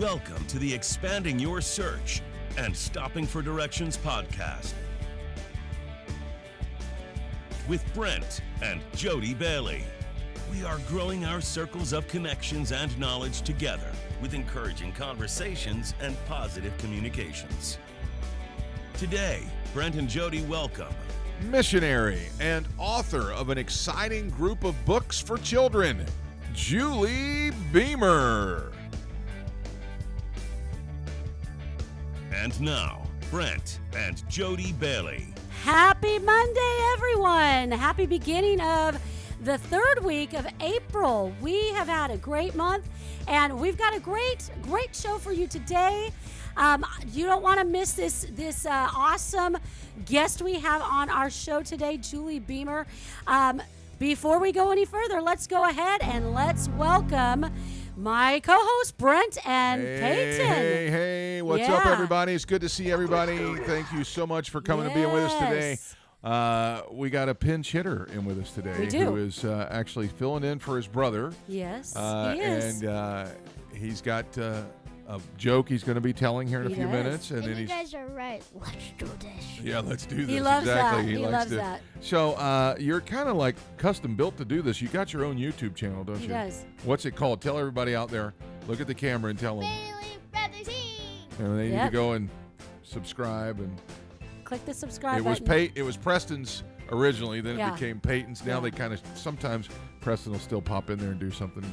Welcome to the Expanding Your Search and Stopping for Directions podcast with Brent and Julie Beemer. We are growing our circles of connections and knowledge together with encouraging conversations and positive communications. Today, Brent and Jody welcome missionary and author of an exciting group of books for children, Julie Beemer. And now, Brent and Jody Bailey. Happy Monday, everyone. Happy beginning of the third week of April. We have had a great month, and we've got a great show for you today. You don't want to miss this awesome guest we have on our show today, Julie Beemer. Before we go any further, let's go ahead and let's welcome my co-host, Brent and Peyton. Hey, what's up, everybody? It's good to see everybody. Thank you so much for coming and being with us today. We got a pinch hitter in with us today. We do. Who is actually filling in for his brother. Yes, he is. And he's got a joke he's going to be telling here in a few minutes. And then you guys are right. Let's do this. Yeah, let's do this. He loves exactly. that. He loves that. So you're kind of like custom built to do this. You got your own YouTube channel, don't you? He does. What's it called? Tell everybody out there. Look at the camera and tell them. Bailey Brothers Inc. And they need to go and subscribe and click the subscribe button. It was Preston's originally, then it became Peyton's. Now they kind of sometimes Preston will still pop in there and do something,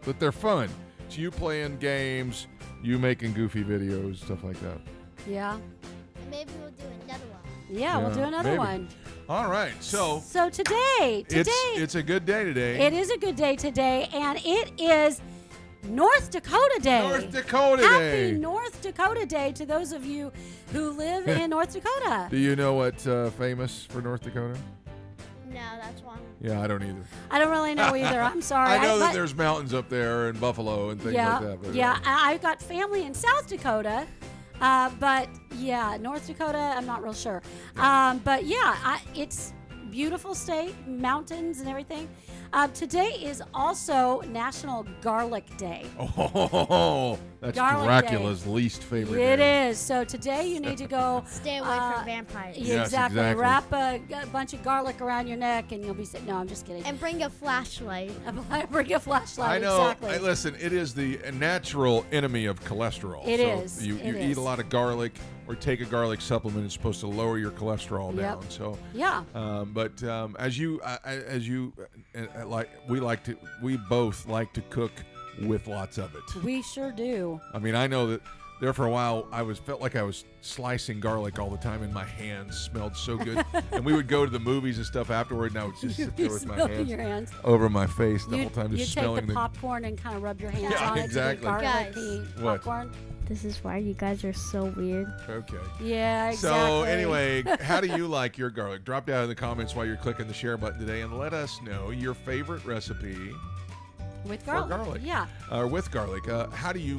but they're fun. It's you playing games, you making goofy videos, stuff like that. Yeah. Maybe we'll do another one. Yeah, we'll do another one. All right, so today it's a good day today. It is a good day today, and it is North Dakota Day. North Dakota Day. Happy North Dakota Day to those of you who live in North Dakota. Do you know what's famous for North Dakota? No, that's one. Yeah, I don't either. I don't really know either. I'm sorry. I know that there's mountains up there and buffalo and things like that. But I've got family in South Dakota, but North Dakota, I'm not real sure. But it's beautiful state, mountains and everything. Today is also National Garlic Day. Oh, that's Dracula's least favorite day. It is. So today you need to go stay away from vampires. Yes, exactly. Wrap a bunch of garlic around your neck, and you'll be no, I'm just kidding. And bring a flashlight. Bring a flashlight. I know. Exactly. Listen, it is the natural enemy of cholesterol. It is. You eat a lot of garlic or take a garlic supplement. It's supposed to lower your cholesterol down. So but as you we both like to cook with lots of it. We sure do. I mean, I know that there for a while felt like I was slicing garlic all the time, and my hands smelled so good. And we would go to the movies and stuff afterward, and I would just sit there with my hands over my face the whole time, just smelling you take the popcorn and kind of rub your hands on exactly. it. Garlicky popcorn. This is why you guys are so weird. Okay. Yeah, exactly. So anyway, how do you like your garlic? Drop down in the comments while you're clicking the share button today, and let us know your favorite recipe with garlic. Yeah. Or with garlic. How do you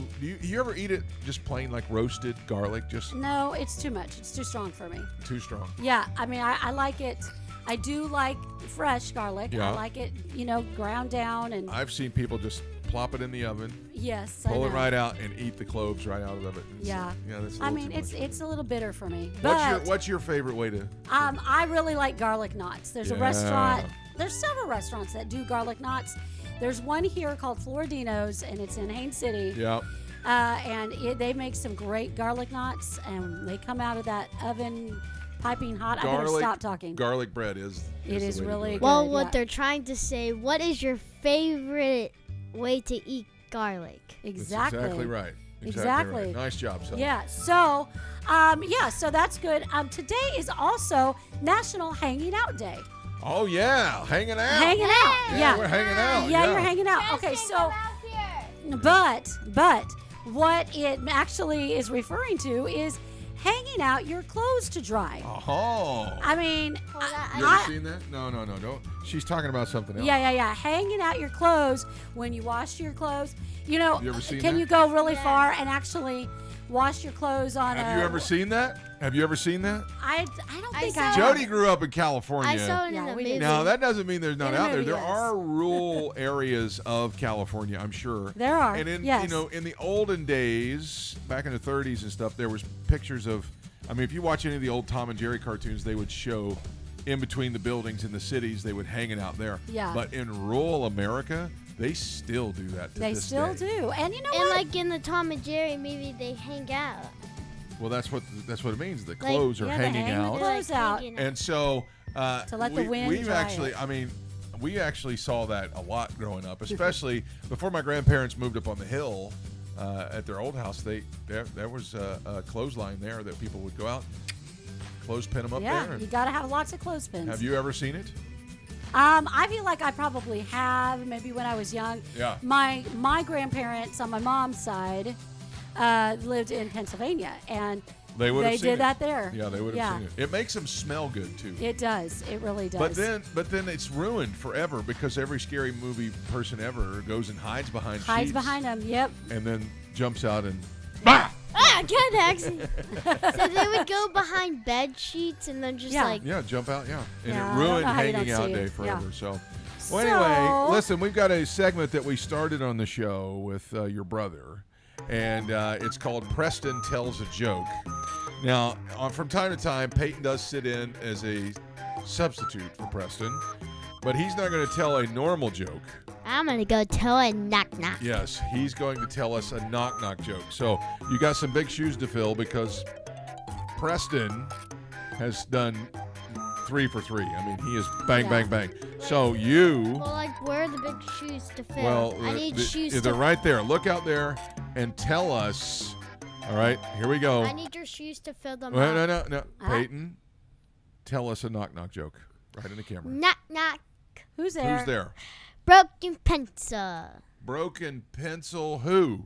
ever eat it just plain, like roasted garlic? No, it's too much. It's too strong for me. Too strong. Yeah, I mean, I like it. I do like fresh garlic. Yeah. I like it, ground down. And I've seen people just plop it in the oven. Yes, pull it right out and eat the cloves right out of it. That's it's a little bitter for me. What's your favorite way to? I really like garlic knots. There's a restaurant. There's several restaurants that do garlic knots. There's one here called Floridino's, and it's in Haines City. Yeah. And they make some great garlic knots, and they come out of that oven piping hot. I better stop talking. Garlic bread is really good. Well, what they're trying to say, what is your favorite way to eat garlic? Exactly. That's exactly right. Exactly. Right. Nice job, Sally. Yeah. So, so that's good. Today is also National Hanging Out Day. Oh yeah, hanging out. Hanging out. Yeah. We're hanging out. Yeah, you're hanging out. Okay, so but what it actually is referring to is hanging out your clothes to dry. Oh. I mean, you ever seen that? No, don't. She's talking about something else. Yeah. Hanging out your clothes when you wash your clothes. You ever seen can that? you go really far and actually wash your clothes on Have you ever seen that? Have you ever seen that? I don't think saw I it. have. Jody grew up in California. I saw it in Yeah, the we movie. did. Now, that doesn't mean there's not In a out there. movie, There yes. are rural areas of California, I'm sure. There are, And in yes. in the olden days, back in the 30s and stuff, there was pictures of, I mean, if you watch any of the old Tom and Jerry cartoons, they would show in between the buildings in the cities, they would hang it out there. Yeah. But in rural America, they still do that to They this still day. do. And you know And what? like in the Tom and Jerry movie, they hang out. Well, that's what it means. The clothes are yeah, they hanging hang the out. clothes They're, like, out. hanging out. And so To let the wind we've dry actually, it. I mean, we actually saw that a lot growing up, especially before my grandparents moved up on the hill at their old house. There was a clothesline there that people would go out, clothespin them up Yeah, there. you got to have lots of clothespins. Have you ever seen it? I feel like I probably have, maybe when I was young. Yeah. My grandparents on my mom's side lived in Pennsylvania, and They would have seen did it. that there. Yeah, they would have seen it. It makes them smell good too. It does. It really does. But then it's ruined forever because every scary movie person ever goes and hides behind hides sheets behind them. Yep. and then jumps out and Good accent. So they would go behind bed sheets and then just Yeah. like. yeah, jump out, yeah. And Yeah, I it don't ruined know how you hanging don't out see day it. forever. Yeah. So, So- well, anyway, listen, we've got a segment that we started on the show with your brother, and it's called Preston Tells a Joke. Now, from time to time, Peyton does sit in as a substitute for Preston, but he's not going to tell a normal joke. I'm gonna go tell a knock knock. Yes, he's going to tell us a knock-knock joke. So you got some big shoes to fill because Preston has done 3 for 3. I mean, he is bang, Yeah. bang, bang. So you, Well, like, where are the big shoes to fill? well, I need shoes they're to. right there. Look out there and tell us. All right, here we go. I need your shoes to fill them Well, up. no. Peyton, tell us a knock-knock joke right in the camera. Knock knock. Who's there? Who's there? Broken pencil. Broken pencil who?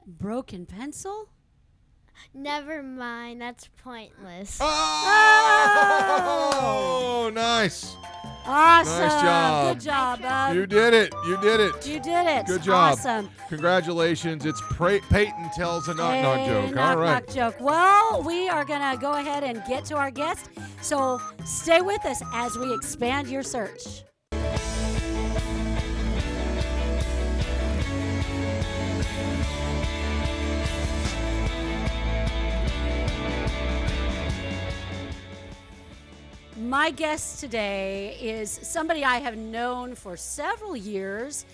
Broken pencil? Never mind. That's pointless. Oh, nice. Awesome. Nice job. Good job, bud. You did it. You did it. You did it. Good job. Awesome. Congratulations. It's Peyton tells a knock-knock Hey, joke. knock, All right. knock joke. Well, we are going to go ahead and get to our guest. So stay with us as we expand your search. My guest today is somebody I have known for several years.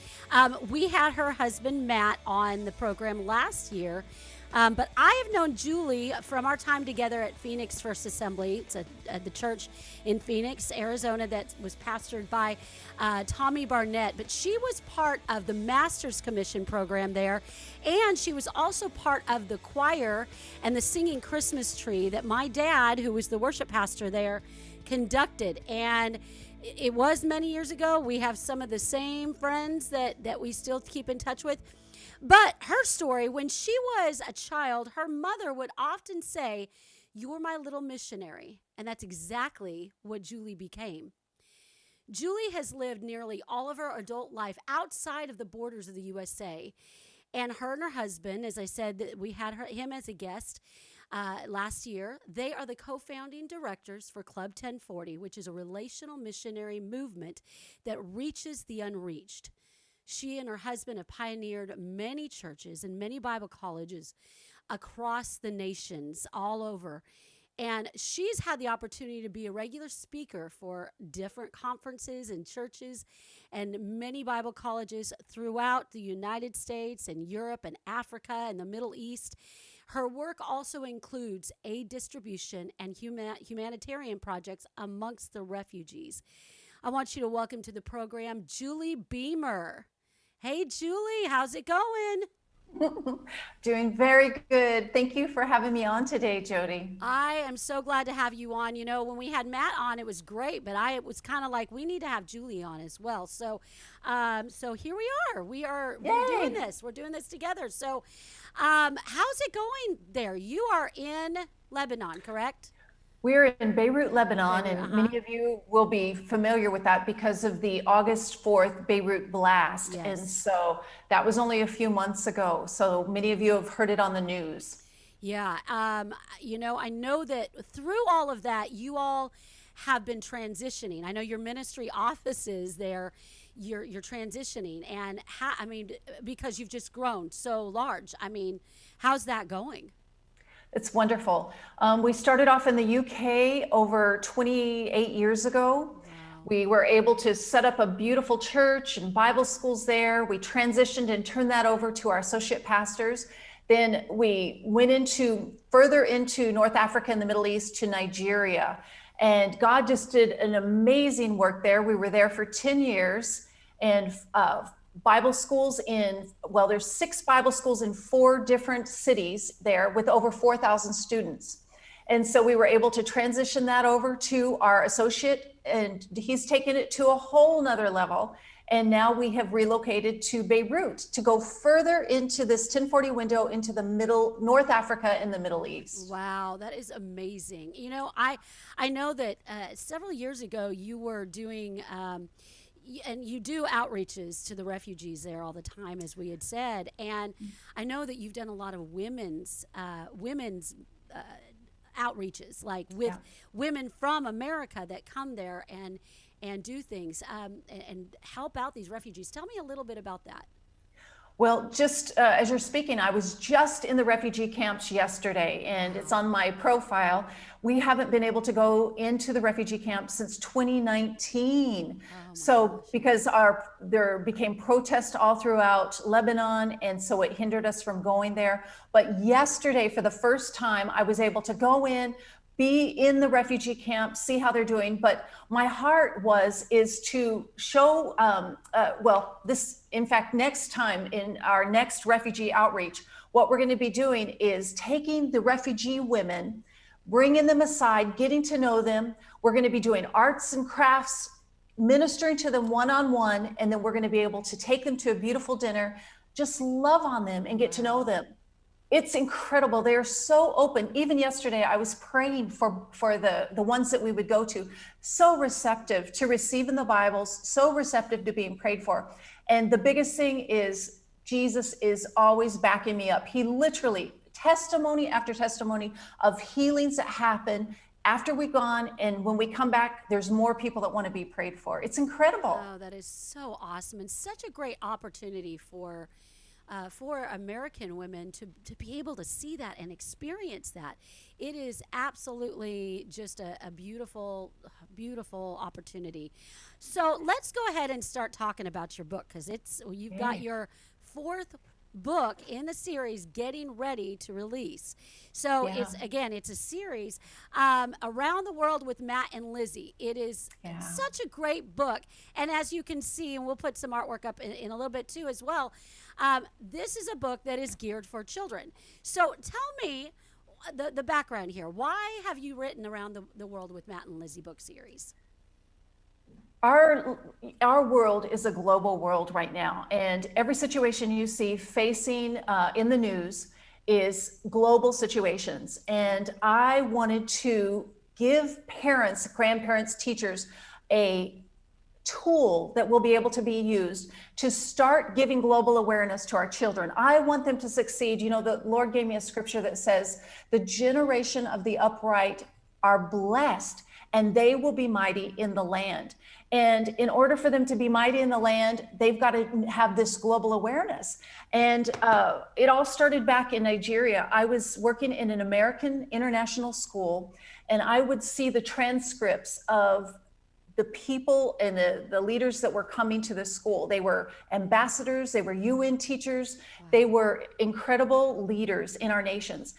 We had her husband, Matt, on the program last year. But I have known Julie from our time together at Phoenix First Assembly. It's the church in Phoenix, Arizona, that was pastored by Tommy Barnett. But she was part of the Master's Commission program there. And she was also part of the choir and the singing Christmas tree that my dad, who was the worship pastor there, conducted. And it was many years ago. We have some of the same friends that we still keep in touch with. But her story, when she was a child, her mother would often say, "You're my little missionary." And that's exactly what Julie became. Julie has lived nearly all of her adult life outside of the borders of the U.S.A. And her and her husband, as I said, that we had him as a guest last year. They are the co-founding directors for Club 1040, which is a relational missionary movement that reaches the unreached. She and her husband have pioneered many churches and many Bible colleges across the nations, all over. And she's had the opportunity to be a regular speaker for different conferences and churches and many Bible colleges throughout the United States and Europe and Africa and the Middle East. Her work also includes aid distribution and humanitarian projects amongst the refugees. I want you to welcome to the program Julie Beemer. Hey, Julie, how's it going? Doing very good. Thank you for having me on today, Jody. I am so glad to have you on. You know, when we had Matt on, it was great, but it was kind of like we need to have Julie on as well. So, so here we are. We're doing this. We're doing this together. So, how's it going there? You are in Lebanon, correct? We're in Beirut, Lebanon, and many of you will be familiar with that because of the August 4th Beirut blast. Yes. And so that was only a few months ago. So many of you have heard it on the news. Yeah. I know that through all of that, you all have been transitioning. I know your ministry offices there, you're transitioning, and because you've just grown so large. I mean, how's that going? It's wonderful. We started off in the U.K. over 28 years ago. Wow. We were able to set up a beautiful church and Bible schools there. We transitioned and turned that over to our associate pastors. Then we went further into North Africa and the Middle East to Nigeria. And God just did an amazing work there. We were there for 10 years, and Bible schools there's 6 Bible schools in 4 different cities there with over 4,000 students. And so we were able to transition that over to our associate, and he's taken it to a whole nother level. And now we have relocated to Beirut to go further into this 1040 window into the North Africa and the Middle East. Wow, that is amazing. I know that several years ago you were doing, and you do outreaches to the refugees there all the time, as we had said. And I know that you've done a lot of women's outreaches, like with women from America that come there and do things and help out these refugees. Tell me a little bit about that. Well, just as you're speaking, I was just in the refugee camps yesterday, and it's on my profile. We haven't been able to go into the refugee camps since 2019. Because there became protests all throughout Lebanon, and so it hindered us from going there. But yesterday, for the first time, I was able to go in, be in the refugee camp, see how they're doing. But my heart is to show, next time in our next refugee outreach, what we're going to be doing is taking the refugee women, bringing them aside, getting to know them. We're going to be doing arts and crafts, ministering to them one-on-one, and then we're going to be able to take them to a beautiful dinner, just love on them and get to know them. It's incredible. They are so open. Even yesterday, I was praying for the ones that we would go to, so receptive to receiving the Bibles, so receptive to being prayed for. And the biggest thing is Jesus is always backing me up. He literally, testimony after testimony of healings that happen after we've gone, and when we come back, there's more people that want to be prayed for. It's incredible. Oh, that is so awesome, and such a great opportunity for American women to be able to see that and experience that. It is absolutely just a beautiful, beautiful opportunity. So let's go ahead and start talking about your book, because you've got your 4th book in the series getting ready to release. So it's a series, Around the World with Matt and Lizzy. It is such a great book, and as you can see, and we'll put some artwork up in a little bit too as well, this is a book that is geared for children. So tell me the background here. Why have you written Around the World with Matt and Lizzy book series? Our world is a global world right now, and every situation you see facing in the news is global situations. And I wanted to give parents, grandparents, teachers a tool that will be able to be used to start giving global awareness to our children. I want them to succeed. The Lord gave me a scripture that says, the generation of the upright are blessed, and they will be mighty in the land. And in order for them to be mighty in the land, they've got to have this global awareness. And it all started back in Nigeria. I was working in an American international school, and I would see the transcripts of the people and the leaders that were coming to the school. They were ambassadors, they were UN teachers, they were incredible leaders in our nations.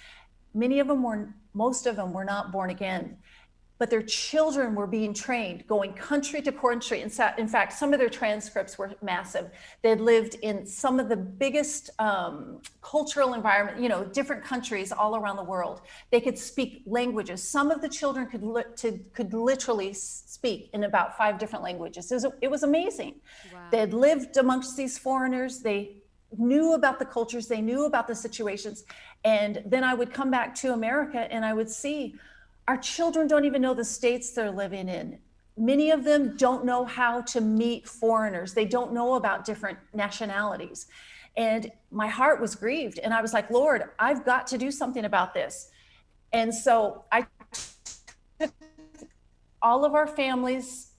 Most of them were not born again, but their children were being trained, going country to country. In fact, some of their transcripts were massive. They had lived in some of the biggest cultural environment, different countries all around the world. They could speak languages. Some of the children could literally speak in about 5 different languages. It was amazing. Wow. They had lived amongst these foreigners. They knew about the cultures. They knew about the situations. And then I would come back to America, and I would see our children don't even know the states they're living in. Many of them don't know how to meet foreigners. They don't know about different nationalities. And my heart was grieved. And I was like, Lord, I've got to do something about this. And so I took all of our families,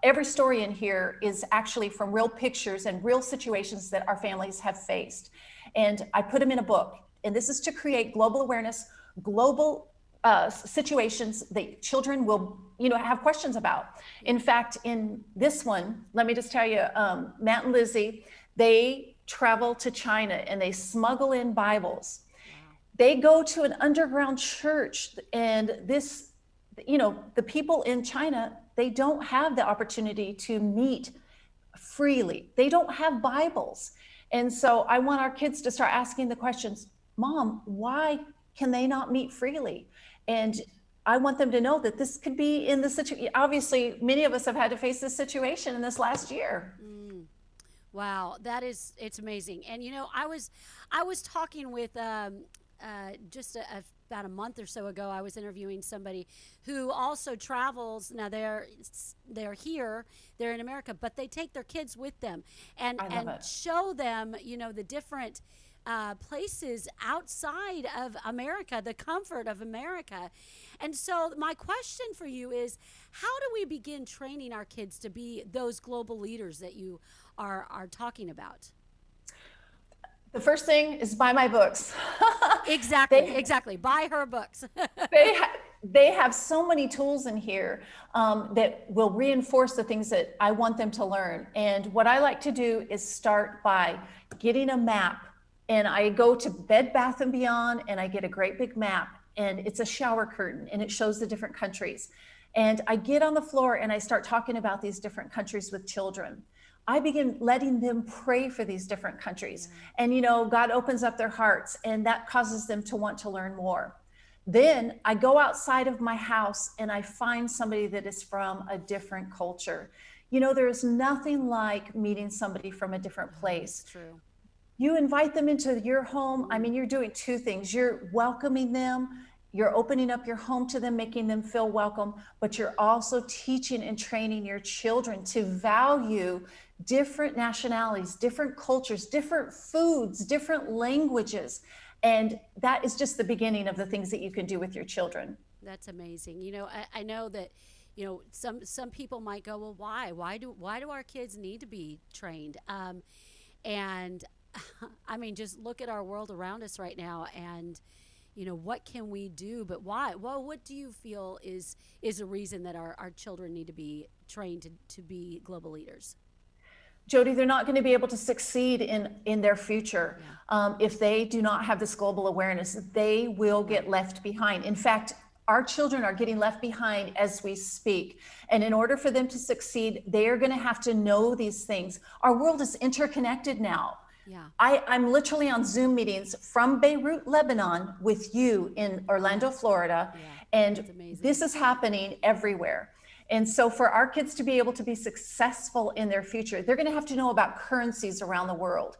every story in here is actually from real pictures and real situations that our families have faced. And I put them in a book. And this is to create global awareness, global situations that children will, have questions about. In fact, in this one, let me just tell you, Matt and Lizzie, they travel to China and they smuggle in Bibles. Wow. They go to an underground church, and this, the people in China, they don't have the opportunity to meet freely. They don't have Bibles. And so I want our kids to start asking the questions, Mom, why can they not meet freely? And I want them to know that this could be in the situation. Obviously, many of us have had to face this situation in this last year. Wow, it's amazing. And I was talking with just about a month or so ago. I was interviewing somebody who also travels. Now they're here, they're in America, but they take their kids with them and show them, the different places outside of America, the comfort of America. And so my question for you is, how do we begin training our kids to be those global leaders that you are talking about? The first thing is buy my books. Exactly. Buy her books. They have so many tools in here that will reinforce the things that I want them to learn. And what I like to do is start by getting a map. And I go to Bed Bath & Beyond and I get a great big map, and it's a shower curtain and it shows the different countries. And I get on the floor and I start talking about these different countries with children. I begin letting them pray for these different countries. And, God opens up their hearts, and that causes them to want to learn more. Then I go outside of my house and I find somebody that is from a different culture. There's nothing like meeting somebody from a different place. That's true. You invite them into your home. I mean, you're doing two things. You're welcoming them. You're opening up your home to them, making them feel welcome, but you're also teaching and training your children to value different nationalities, different cultures, different foods, different languages. And that is just the beginning of the things that you can do with your children. That's amazing. I know that, some people might go, well, why? Why do our kids need to be trained? And I mean, just look at our world around us right now, and what can we do? But why? Well, what do you feel is a reason that our children need to be trained to be global leaders? Jody, they're not going to be able to succeed in their future if they do not have this global awareness. They will get left behind. In fact, our children are getting left behind as we speak. And in order for them to succeed, they are going to have to know these things. Our world is interconnected now. Yeah. I'm literally on Zoom meetings from Beirut, Lebanon with you in Orlando, Florida. Yeah, and this is happening everywhere. And so for our kids to be able to be successful in their future, they're going to have to know about currencies around the world.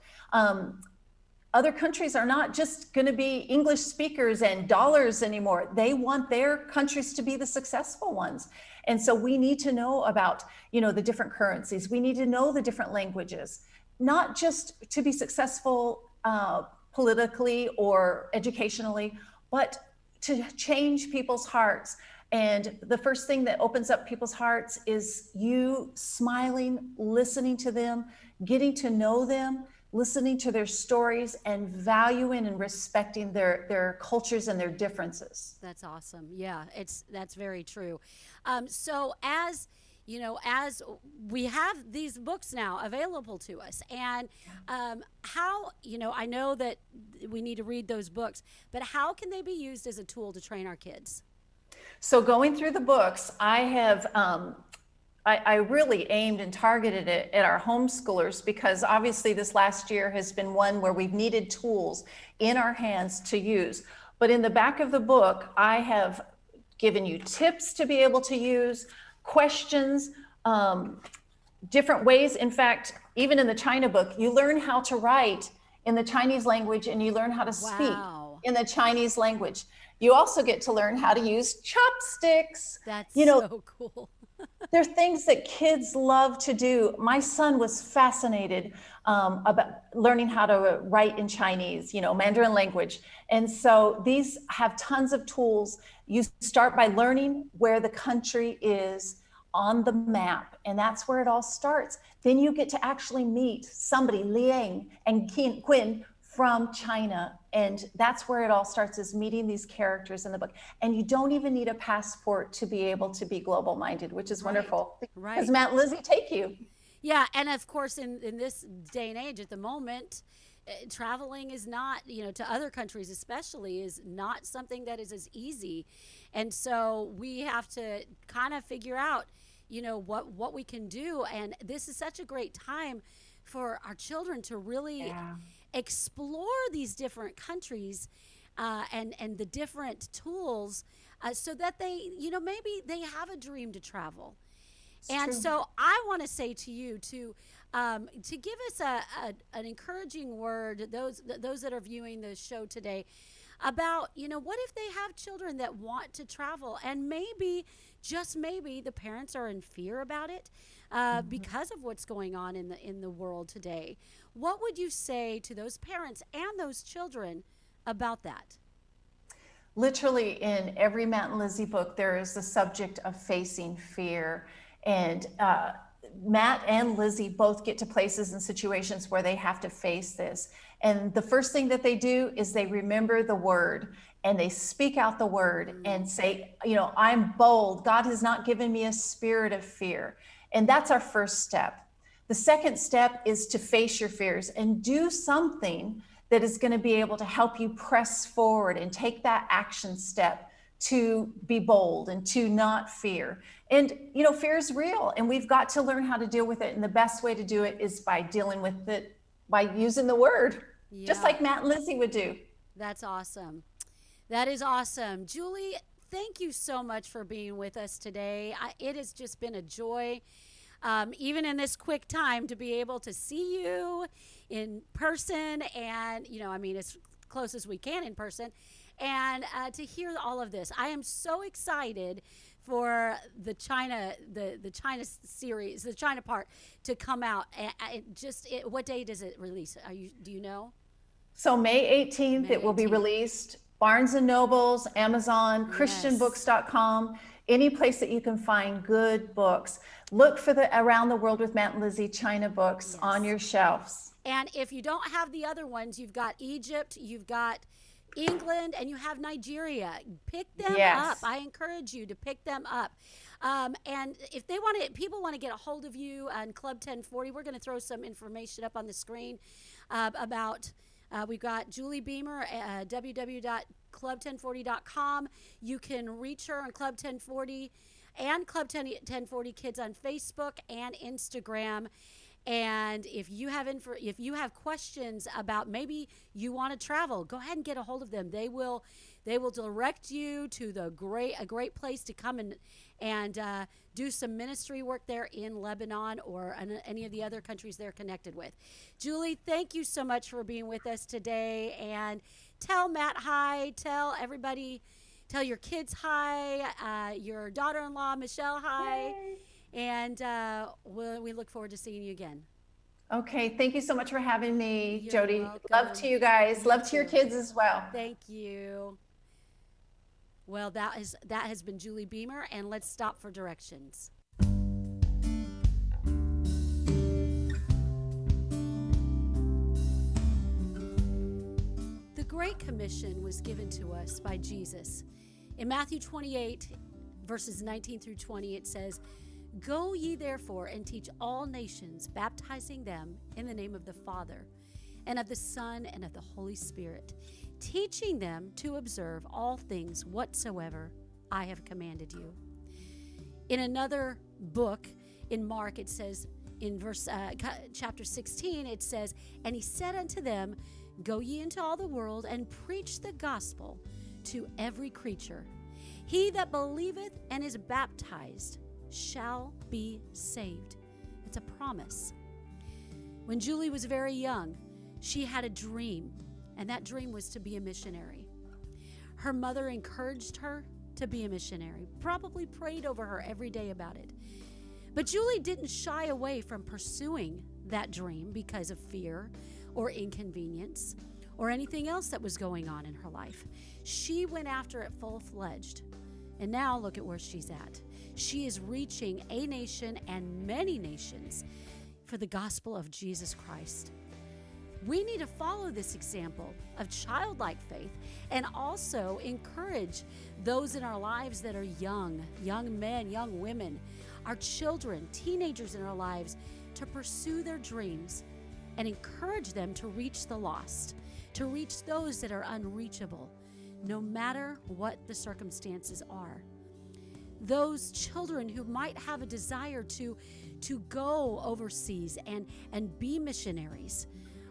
Other countries are not just going to be English speakers and dollars anymore. They want their countries to be the successful ones. And so we need to know about, the different currencies. We need to know the different languages, not just to be successful politically or educationally, but to change people's hearts. And the first thing that opens up people's hearts is you smiling, listening to them, getting to know them, listening to their stories, and valuing and respecting their cultures and their differences. That's awesome. Yeah, that's very true. So as we have these books now available to us, and how, I know that we need to read those books, but how can they be used as a tool to train our kids? So going through the books, I have, I really aimed and targeted it at our homeschoolers, because obviously this last year has been one where we've needed tools in our hands to use. But in the back of the book, I have given you tips to be able to use, questions, different ways. In fact, even in the China book, you learn how to write in the Chinese language and you learn how to speak. Wow. in the Chinese language. You also get to learn how to use chopsticks. That's so cool. There are things that kids love to do. My son was fascinated about learning how to write in Chinese, Mandarin language. And so these have tons of tools. You start by learning where the country is on the map, and that's where it all starts. Then you get to actually meet somebody, Liang and Quinn, from China. And that's where it all starts, is meeting these characters in the book. And you don't even need a passport to be able to be global minded, which is wonderful. Right. Because Matt and Lizzy take you. Yeah. And of course, in this day and age at the moment, traveling is not, to other countries especially, is not something that is as easy. And so we have to kind of figure out, what we can do. And this is such a great time for our children to really explore these different countries and the different tools so that they, maybe they have a dream to travel. So I want to say to you to give us an encouraging word, those that are viewing the show today, about, what if they have children that want to travel, and maybe, just maybe, the parents are in fear about it because of what's going on in the world today. What would you say to those parents and those children about that? Literally in every Matt and Lizzy book, there is the subject of facing fear. And Matt and Lizzy both get to places and situations where they have to face this. And the first thing that they do is they remember the word, and they speak out the word and say, I'm bold. God has not given me a spirit of fear. And that's our first step. The second step is to face your fears and do something that is going to be able to help you press forward and take that action step to be bold and to not fear. And, fear is real, and we've got to learn how to deal with it. And the best way to do it is by dealing with it, by using the word, just like Matt and Lizzy would do. That's awesome. That is awesome. Julie, thank you so much for being with us today. It has just been a joy, even in this quick time, to be able to see you in person and, as close as we can in person, and to hear all of this. I am so excited for the China series, the China part, to come out. What day does it release? Do you know? So May 18th, it will be released. Barnes and Nobles, Amazon, christianbooks.com, any place that you can find good books. Look for the Around the World with Matt and Lizzy China books on your shelves. And if you don't have the other ones, you've got Egypt, you've got England, and you have Nigeria. Pick them up. I encourage you to pick them up. And if people want to get a hold of you on Club 1040, we're going to throw some information up on the screen about. We've got Julie Beemer at www.club1040.com. You can reach her on Club 1040 and Club 1040 Kids on Facebook and Instagram. And if you have questions about, maybe you want to travel, go ahead and get a hold of them. They will direct you to a great place to come and do some ministry work there in Lebanon or any of the other countries they're connected with. Julie, thank you so much for being with us today. And tell Matt hi. Tell everybody. Tell your kids hi. Your daughter-in-law Michelle hi. Yay. And we look forward to seeing you again. Okay, thank you so much for having me, You're Jody. welcome. Love to you guys. Love to your kids as well. Thank you. Well, that has been Julie Beemer, and let's stop for directions. The Great Commission was given to us by Jesus. In Matthew 28, verses 19 through 20, it says, "Go ye therefore and teach all nations, baptizing them in the name of the Father, and of the Son, and of the Holy Spirit, teaching them to observe all things whatsoever I have commanded you." In another book, in Mark, it says, in chapter 16, it says, "And he said unto them, Go ye into all the world, and preach the gospel to every creature. He that believeth and is baptized shall be saved." It's a promise. When Julie was very young, she had a dream, and that dream was to be a missionary. Her mother encouraged her to be a missionary, probably prayed over her every day about it. But Julie didn't shy away from pursuing that dream because of fear or inconvenience or anything else that was going on in her life. She went after it full-fledged. And now look at where she's at. She is reaching a nation and many nations for the gospel of Jesus Christ. We need to follow this example of childlike faith and also encourage those in our lives that are young men, young women, our children, teenagers in our lives, to pursue their dreams and encourage them to reach the lost, to reach those that are unreachable, no matter what the circumstances are. Those children who might have a desire to go overseas and be missionaries,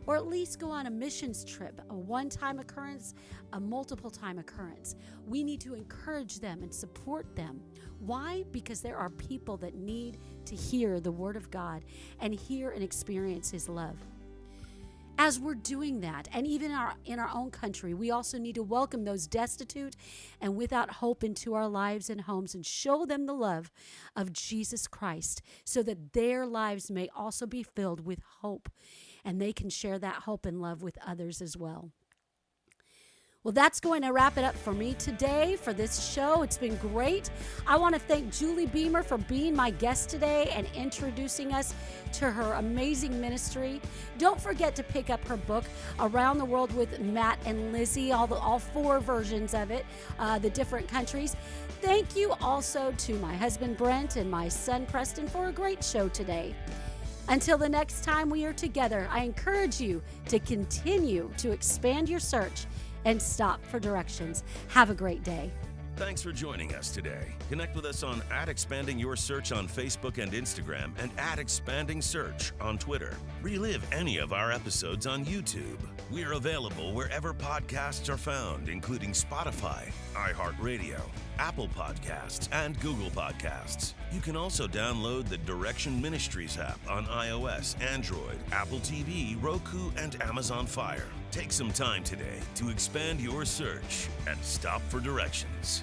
or at least go on a missions trip, a one-time occurrence, a multiple-time occurrence. We need to encourage them and support them. Why? Because there are people that need to hear the Word of God and hear and experience His love. As we're doing that, and even in our own country, we also need to welcome those destitute and without hope into our lives and homes and show them the love of Jesus Christ so that their lives may also be filled with hope and they can share that hope and love with others as well. Well, that's going to wrap it up for me today for this show. It's been great. I want to thank Julie Beemer for being my guest today and introducing us to her amazing ministry. Don't forget to pick up her book, Around the World with Matt and Lizzy, all 4 versions of it, the different countries. Thank you also to my husband Brent and my son Preston for a great show today. Until the next time we are together, I encourage you to continue to expand your search and stop for directions. Have a great day. Thanks for joining us today. Connect with us on @expandingyoursearch on Facebook and Instagram and @expandingsearch on Twitter. Relive any of our episodes on YouTube. We are available wherever podcasts are found, including Spotify, iHeartRadio, Apple Podcasts, and Google Podcasts. You can also download the Direction Ministries app on iOS, Android, Apple TV, Roku, and Amazon Fire. Take some time today to expand your search and stop for directions.